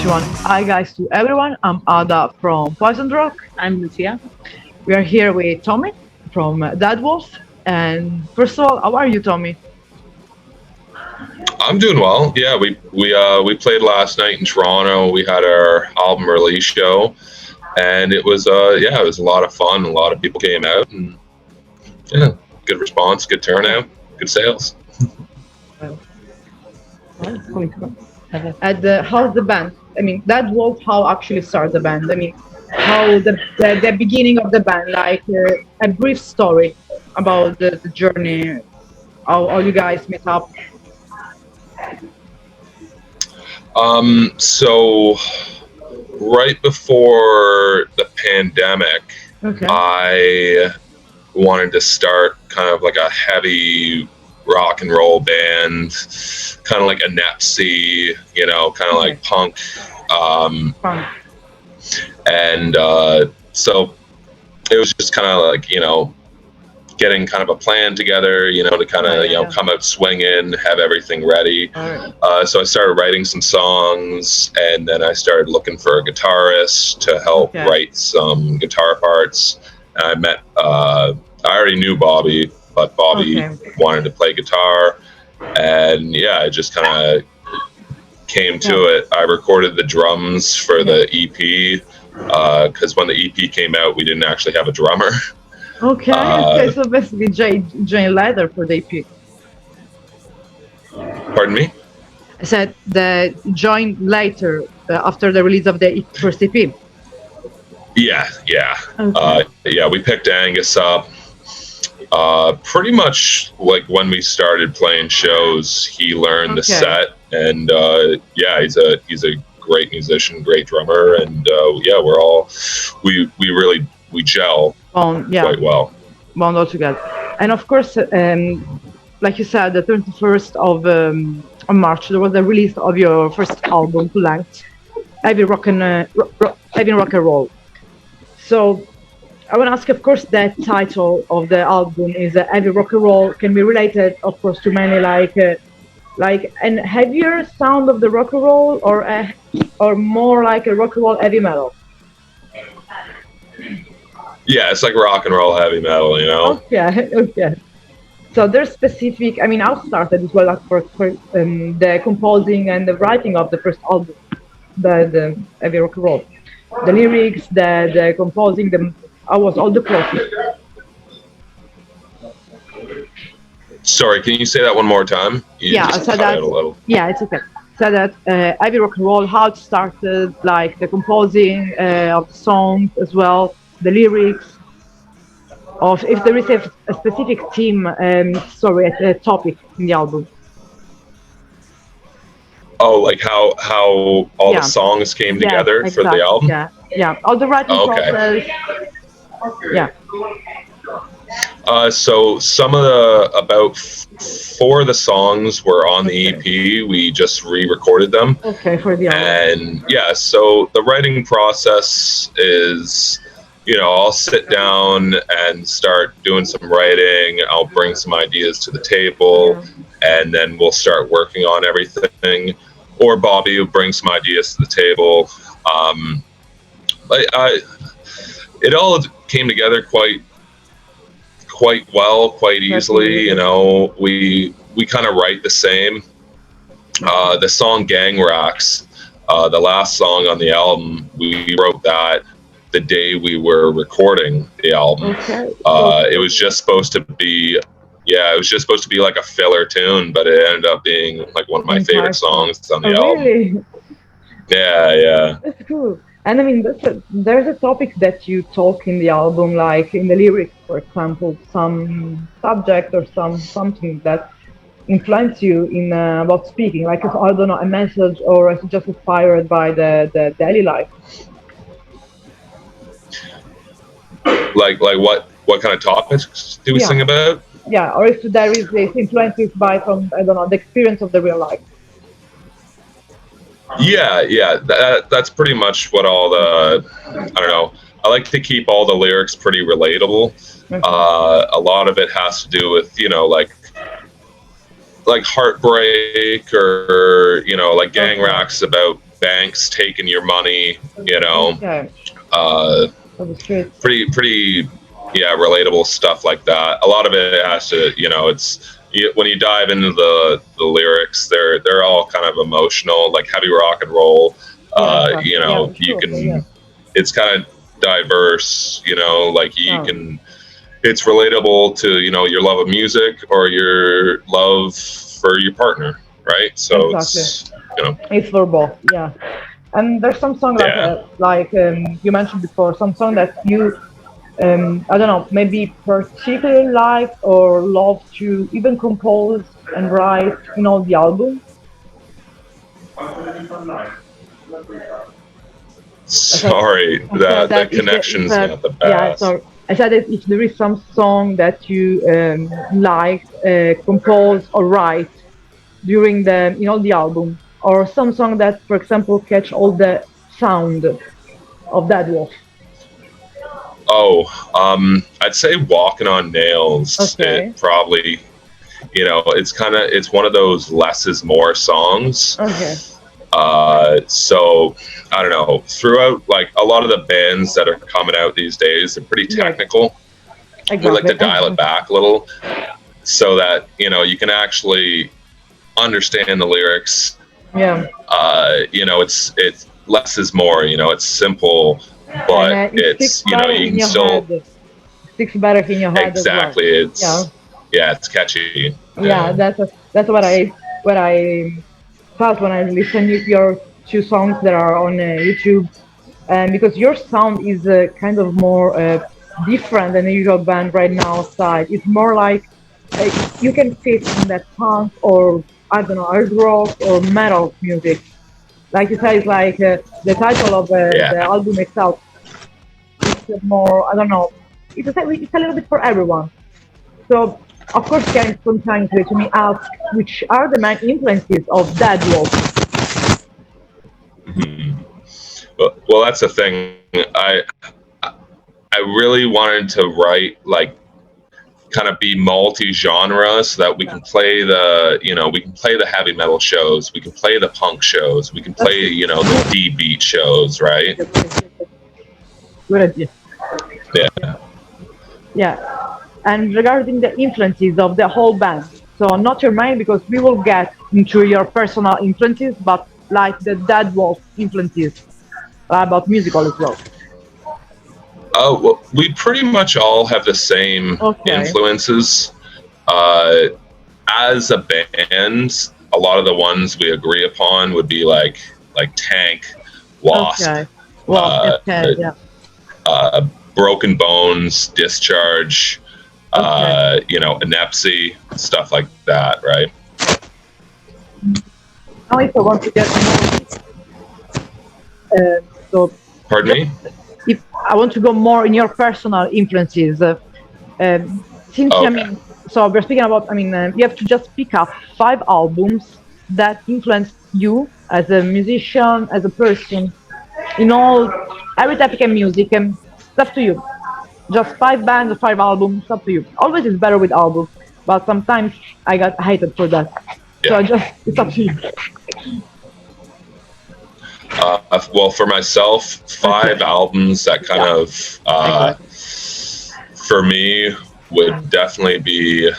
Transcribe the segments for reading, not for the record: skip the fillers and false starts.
everyone. Hi guys to everyone. I'm Ada from Poison Rock. I'm Lucia. We are here with Tommy from DeadWolff. And first of all, how are you, Tommy? I'm doing well. Yeah, we played last night in Toronto. We had our album release show, and it was a lot of fun. A lot of people came out, and yeah, good response, good turnout, good sales. Well, how's the band? I mean, DeadWolff, how actually start the band? I mean, how the beginning of the band, like a brief story about the journey, how you guys met up. So right before the pandemic, Okay. I wanted to start kind of like a heavy rock and roll band, kind of like a Nepsi, kind of like punk. Fun. And so it was just kind of like, getting kind of a plan together, to kind of, come out swinging, have everything ready. All right. So I started writing some songs, and then I started looking for a guitarist to help write some guitar parts. And I met, I already knew Bobby, but Bobby wanted to play guitar. And yeah, I just kind of came to it. I recorded the drums for the EP, because when the EP came out, we didn't actually have a drummer. Okay, so basically Jane Leather for the EP. Pardon me? I said the join later after the release of the first EP. Yeah. Okay. Yeah, we picked Angus up. Pretty much like when we started playing shows, he learned the set, and he's a great musician, great drummer, and we gel quite well. Bound all together. And of course, like you said, the 21st of March, there was the release of your first album, full length, Heavy Rock and Roll. So I want to ask, of course, the title of the album is Heavy Rock and Roll. Can be related, of course, to many like an heavier sound of the rock and roll, or more like a rock and roll heavy metal. Yeah, it's like rock and roll heavy metal, Okay. So there's specific. I mean, I started as well for the composing and the writing of the first album, the heavy rock and roll, the lyrics, the composing, I was all the process. Sorry, can you say that one more time? You just cut out a little. Yeah, it's okay. So that heavy rock and roll, how it started, like the composing of the songs as well, the lyrics, of if there is a specific theme, a topic in the album. Oh, like how all the songs came together for the album? Yeah, all the writing process. Yeah. So some of about 4 of the songs were on the EP. We just re-recorded them. Okay, for the album. And yeah, so the writing process is, I'll sit down and start doing some writing. I'll bring some ideas to the table, and then we'll start working on everything. Or Bobby will bring some ideas to the table. It all came together quite well, quite easily. We kind of write the same. The song Gang Racks, the last song on the album, we wrote that the day we were recording the album. It was just supposed to be like a filler tune, but it ended up being like one of my favorite songs on the album. Really? Yeah. That's cool. And I mean, there's a topic that you talk in the album, like in the lyrics, for example, some subject or something that influenced you in about speaking, like I don't know, a message, or is it just inspired by the daily life? Like what kind of topics do we sing about? Yeah, or if there is influences from I don't know, the experience of the real life. Yeah. That's pretty much what all the, I don't know. I like to keep all the lyrics pretty relatable. A lot of it has to do with, like heartbreak, or, like Gang Racks about banks taking your money, you know, Okay. pretty, yeah, relatable stuff like that. A lot of it has to, you know, when you dive into the lyrics, they're all kind of emotional, like heavy rock and roll. You know, you can, it's kind of diverse, you know, like you can, it's relatable to, you know, your love of music or your love for your partner, right? So it's, you know, it's for both, yeah. And there's some song like you mentioned before, some song that you I don't know, maybe particularly like or love to even compose and write, you know, the album. Sorry, the connection's not the best. Yeah, sorry. I said that if there is some song that you like, compose or write during the, you know, the album, or some song that, for example, catch all the sound of DeadWolff. Oh, I'd say "Walking on Nails." Okay. It probably, you know, it's one of those less is more songs. Okay. So I don't know. Throughout, like a lot of the bands that are coming out these days, they're pretty technical. Exactly. We like to dial it back a little, so that, you know, you can actually understand the lyrics. Yeah. You know, it's less is more. You know, it's simple, but it's, you know, you can still sticks better in your head. Exactly. As well. It's catchy. Yeah, that's what I felt when I listened to your two songs that are on YouTube, because your sound is kind of more different than the usual band right now outside. It's more like you can fit in that punk or, I don't know, hard rock or metal music. Like you said, it's like the title of the album itself. It's more, I don't know, it's a little bit for everyone. So, of course, can sometimes to me ask which are the main influences of DeadWolff. Mm-hmm. Well, that's the thing. I really wanted to write, like, kind of be multi-genre, so that we can play the heavy metal shows, we can play the punk shows, we can play, you know, the D-beat shows, right? Good idea. Yeah. Yeah. And regarding the influences of the whole band, so not your main, because we will get into your personal influences, but like the DeadWolff influences about musical as well. Oh, well, we pretty much all have the same influences. As a band, a lot of the ones we agree upon would be like Tank, Wasp, Broken Bones, Discharge, you know, Inepsy, stuff like that, right? Now, if I want to get more, Pardon me? If I want to go more in your personal influences, since I mean, so we're speaking about, I mean, you have to just pick up 5 albums that influenced you as a musician, as a person, in every type of music, and it's up to you. Just 5 bands, 5 albums, it's up to you. Always is better with albums, but sometimes I got hated for that. So it's up to you. Well, for myself, 5 albums that kind of, for me, would definitely be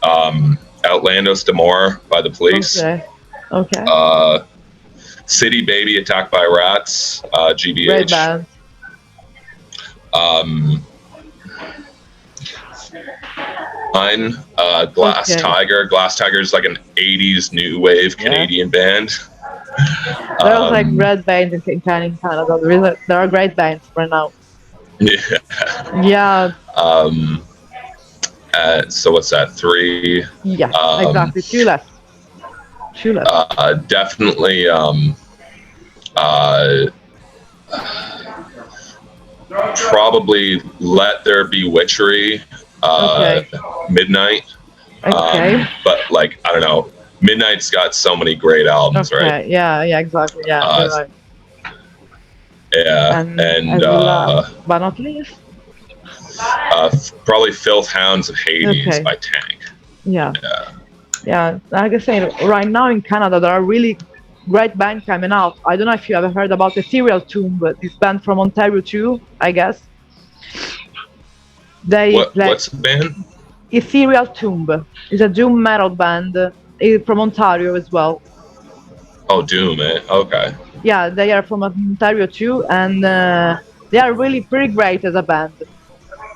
Outlandos D'Amour by The Police. City Baby, Attacked by Rats, GBH. Great band. Glass Tiger. Glass Tiger is like an 80s new wave Canadian band. There was like great bands in Canada. There are great bands right now. Yeah. So what's that? 3? Yeah, exactly. 2 left. Definitely. Probably Let There Be Witchery. Midnight. But like, I don't know. Midnight's got so many great albums, right? Yeah, exactly. Yeah, you're right. Yeah, and but not least, probably Filth Hounds of Hades by Tank. Yeah. Like I say, right now in Canada, there are really great band coming out. I don't know if you ever heard about Ethereal Tomb, this band from Ontario too, I guess. What's the band? Ethereal Tomb. It's a doom metal band from Ontario as well. Oh, doom, eh? Okay. Yeah, they are from Ontario too, and they are really pretty great as a band.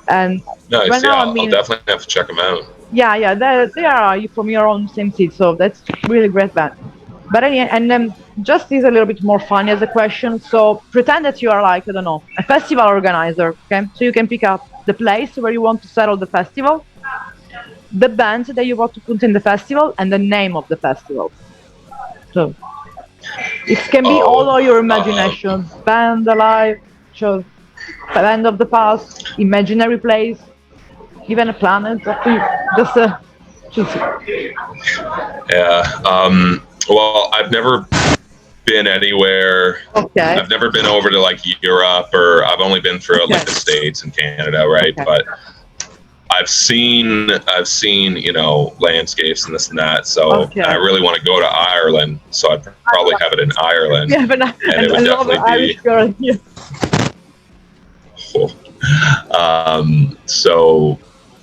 And nice. right Yeah, now, I'll definitely have to check them out. Yeah, they are from your own same city, so that's really great band. But anyway, and then just is a little bit more funny as a question. So pretend that you are like, I don't know, a festival organizer, okay? So you can pick up the place where you want to settle the festival, the band that you want to put in the festival, and the name of the festival. So it can be all of your imagination. Band alive, so band of the past, imaginary place, even a planet. Just yeah. Well, I've never been anywhere. Okay. I've never been over to like Europe, or I've only been through like the States and Canada, right? Okay. But I've seen landscapes and this and that. So and I really want to go to Ireland, so I'd probably have it in Ireland. Yeah, but and it would definitely be Irish girl here. So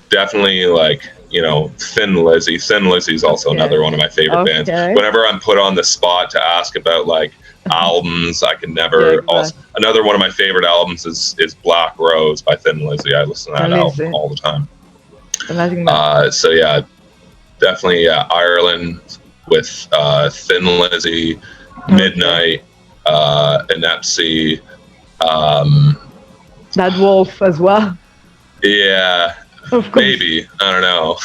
definitely like, Thin Lizzy. Thin Lizzy is also another one of my favorite bands. Whenever I'm put on the spot to ask about like albums, I can never. Another one of my favorite albums is Black Rose by Thin Lizzy. I listen to that album all the time. So yeah, definitely Ireland with Thin Lizzy, Midnight, Inepsy, DeadWolff as well. Yeah. Maybe, I don't know.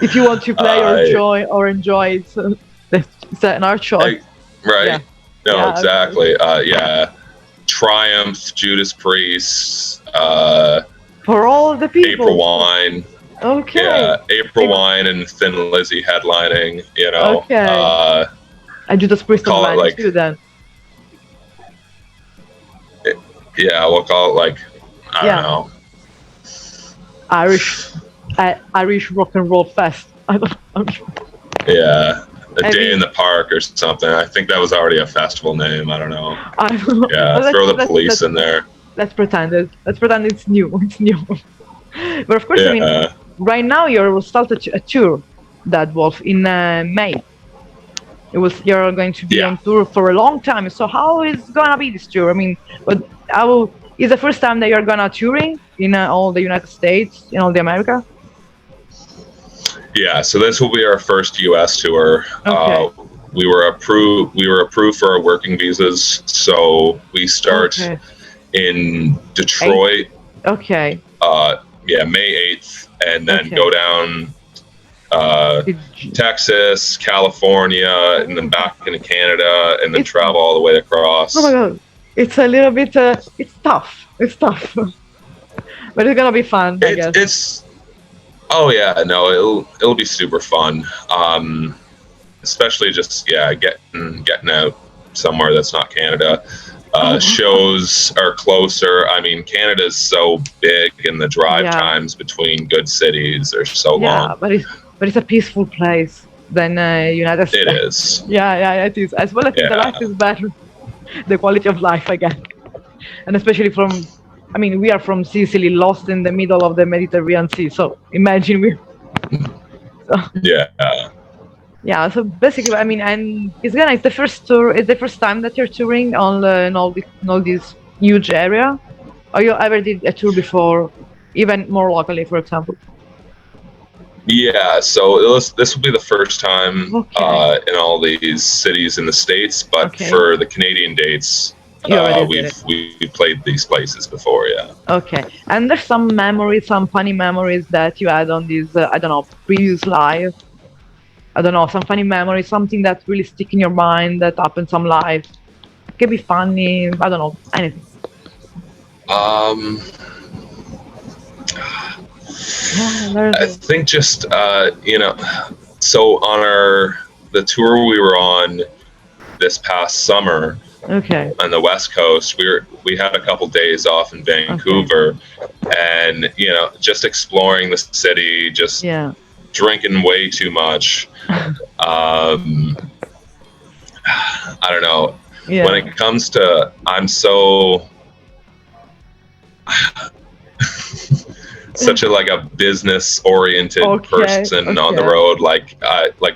If you want to play or enjoy it's an art choice. Right. Yeah. No, exactly. Triumph, Judas Priest, for all the people. April Wine. Okay. Yeah, April Wine and Thin Lizzy headlining. Okay. And Judas Priest call it like too then. Yeah, we'll call it like I don't know. Irish rock and roll fest. Yeah, Day in the Park or something. I think that was already a festival name. I don't know. Yeah, throw the Police in there. Let's pretend it's new. It's new. But of course, I mean, right now you're started a tour, DeadWolff, in May. You're going to be on tour for a long time. So how is gonna be this tour? I mean, is the first time that you're gonna touring in all the United States, in all the America? Yeah, so this will be our first U.S. tour. Okay. We were approved for our working visas, so we start in Detroit. Okay. May 8th, and then go down Texas, California, and then back into Canada, and then travel all the way across. Oh my God. It's a little bit, it's tough. It's tough. But it's gonna be fun, I guess. It'll be super fun. Especially just, getting out somewhere that's not Canada. Shows are closer. I mean, Canada's so big, and the drive times between good cities are so long. But it's a peaceful place than United States. It is. Yeah, it is. As well as the life is better. The quality of life, I guess. And especially we are from Sicily, lost in the middle of the Mediterranean Sea. So imagine Yeah, so basically, I mean, and it's the first tour. It's the first time that you're touring in all this huge area, or you ever did a tour before, even more locally, for example. Yeah, so this will be the first time in all these cities in the States, but for the Canadian dates, we played these places before. Yeah. Okay, and there's some funny memories that you had on these, previous live. I don't know, some funny memories, something that really stick in your mind that happened some live. It can be funny, I don't know, anything. I think just so on the tour we were on this past summer on the West Coast, we had a couple days off in Vancouver, and just exploring the city, just drinking way too much, I don't know. Yeah. When it comes to, I'm so such a like a business oriented person on the road. Like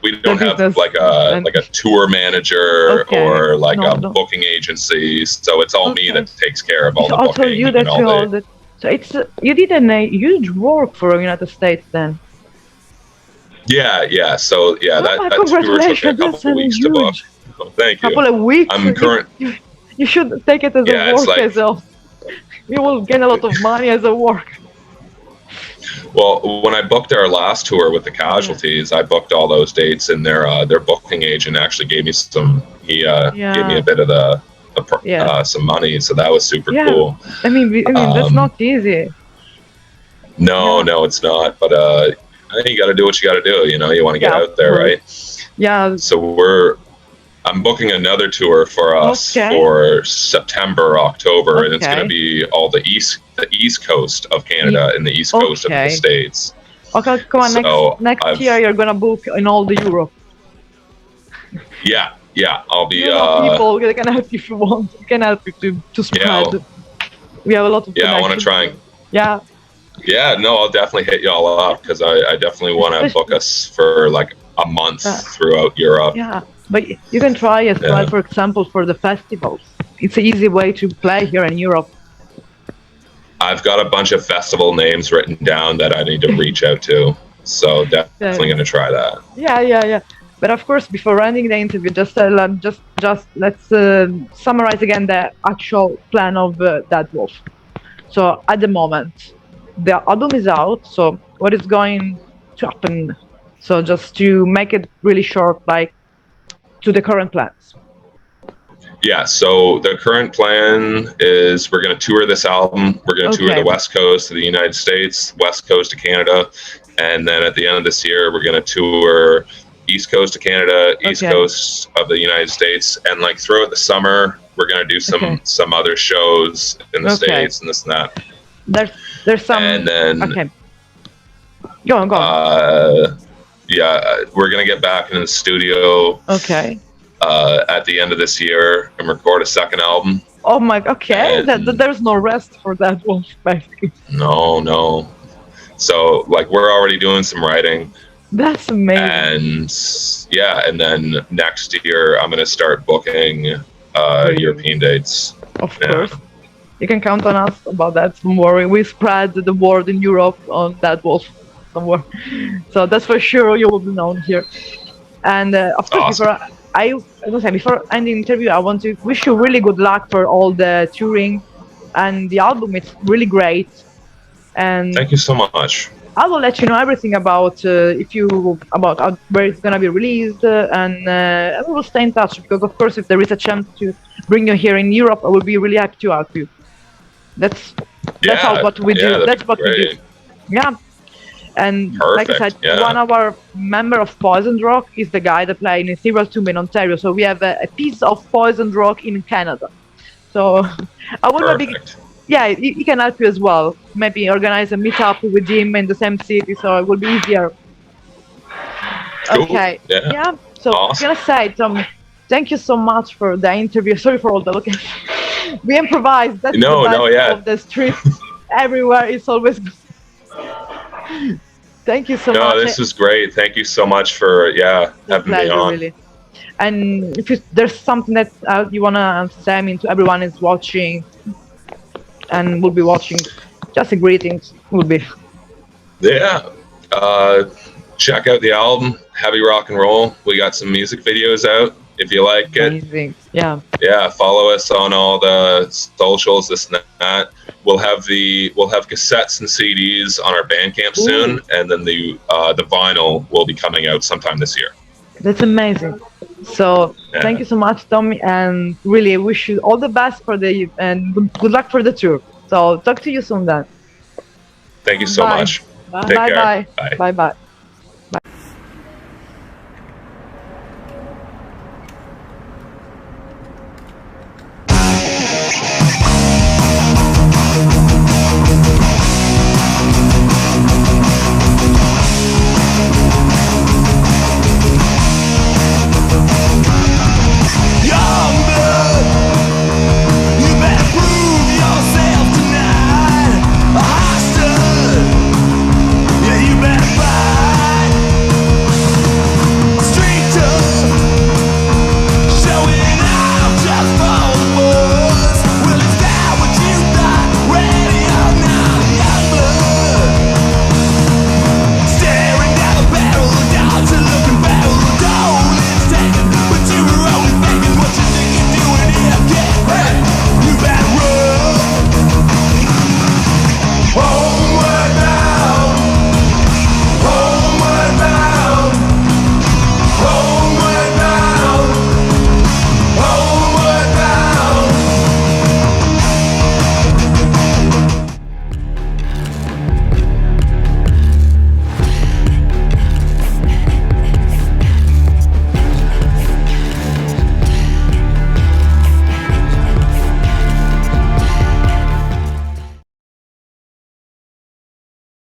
we don't have like a tour manager or like a booking agency. So it's all me that takes care of all the booking and all the. So it's you did a huge work for United States then. Yeah. So yeah, that tour took a couple of weeks to book. Oh, thank you. Couple of weeks. I'm current. You should take it as a work as well. You will get a lot of money as a work. Well, when I booked our last tour with the Casualties, I booked all those dates, and their booking agent actually gave me some. He gave me a bit of some money, so that was super cool. I mean, that's not easy. No, it's not. But you got to do what you got to do. You know, you want to get out there, right? Yeah. So I'm booking another tour for us for September, October, and it's going to be all the east coast of Canada and the east coast of the States. Okay, come on. So next year you're going to book in all the Europe. Yeah. I'll be. People they can help you if you want. We can help you to spread. We have a lot of. Yeah, I want to try. Yeah. Yeah, no, I'll definitely hit you all up because I definitely want to book us for like a month throughout Europe. Yeah. But you can try as well, for example, for the festivals. It's an easy way to play here in Europe. I've got a bunch of festival names written down that I need to reach out to. So definitely going to try that. Yeah. But of course, before ending the interview, just let's summarize again the actual plan of DeadWolff. So at the moment, the album is out. So what is going to happen? So just to make it really short, like, to the current plans. Yeah, so the current plan is we're going to tour this album. We're going to tour the West Coast of the United States, West Coast of Canada, and then at the end of this year, we're going to tour East Coast of Canada, East Coast of the United States, and like throughout the summer, we're going to do some other shows in the States and this and that. There's some. And then go on. Yeah, we're gonna get back into the studio. At the end of this year and record a second album. Oh my. There's no rest for DeadWolff, basically. No. So like we're already doing some writing. That's amazing. And then next year I'm gonna start booking European dates. Of course. You can count on us about that. Don't worry. We spread the word in Europe on DeadWolff. Somewhere. So that's for sure you will be known here. And of course, before ending the interview, I want to wish you really good luck for all the touring and the album. It's really great. And thank you so much. I will let you know everything about about where it's gonna be released, and we will stay in touch because of course, if there is a chance to bring you here in Europe, I will be really happy to help you. That's what we do. That's what we do. Yeah. And like I said, one of our member of Poison Rock is the guy that played in Ethereal Tomb in Ontario. So we have a piece of Poison Rock in Canada. So I will he can help you as well. Maybe organize a meetup with him in the same city, so it will be easier. Cool. Okay. Yeah. So awesome. I'm gonna say, Tom, thank you so much for the interview. Sorry for all the we improvised. That's of the street. Everywhere it's always. Thank you so much. No, this was great. Thank you so much for having me on. Really. And if there's something that you wanna say to everyone is watching, and will be watching, just a greetings would be. Yeah. Check out the album, Heavy Rock and Roll. We got some music videos out. If you like it. Amazing. Yeah. Yeah. Follow us on all the socials. This and that. We'll have cassettes and CDs on our Bandcamp soon, and then the vinyl will be coming out sometime this year. That's amazing. So thank you so much, Tommy, and really wish you all the best for and good luck for the tour. So talk to you soon then. Thank you so much. Bye. Bye.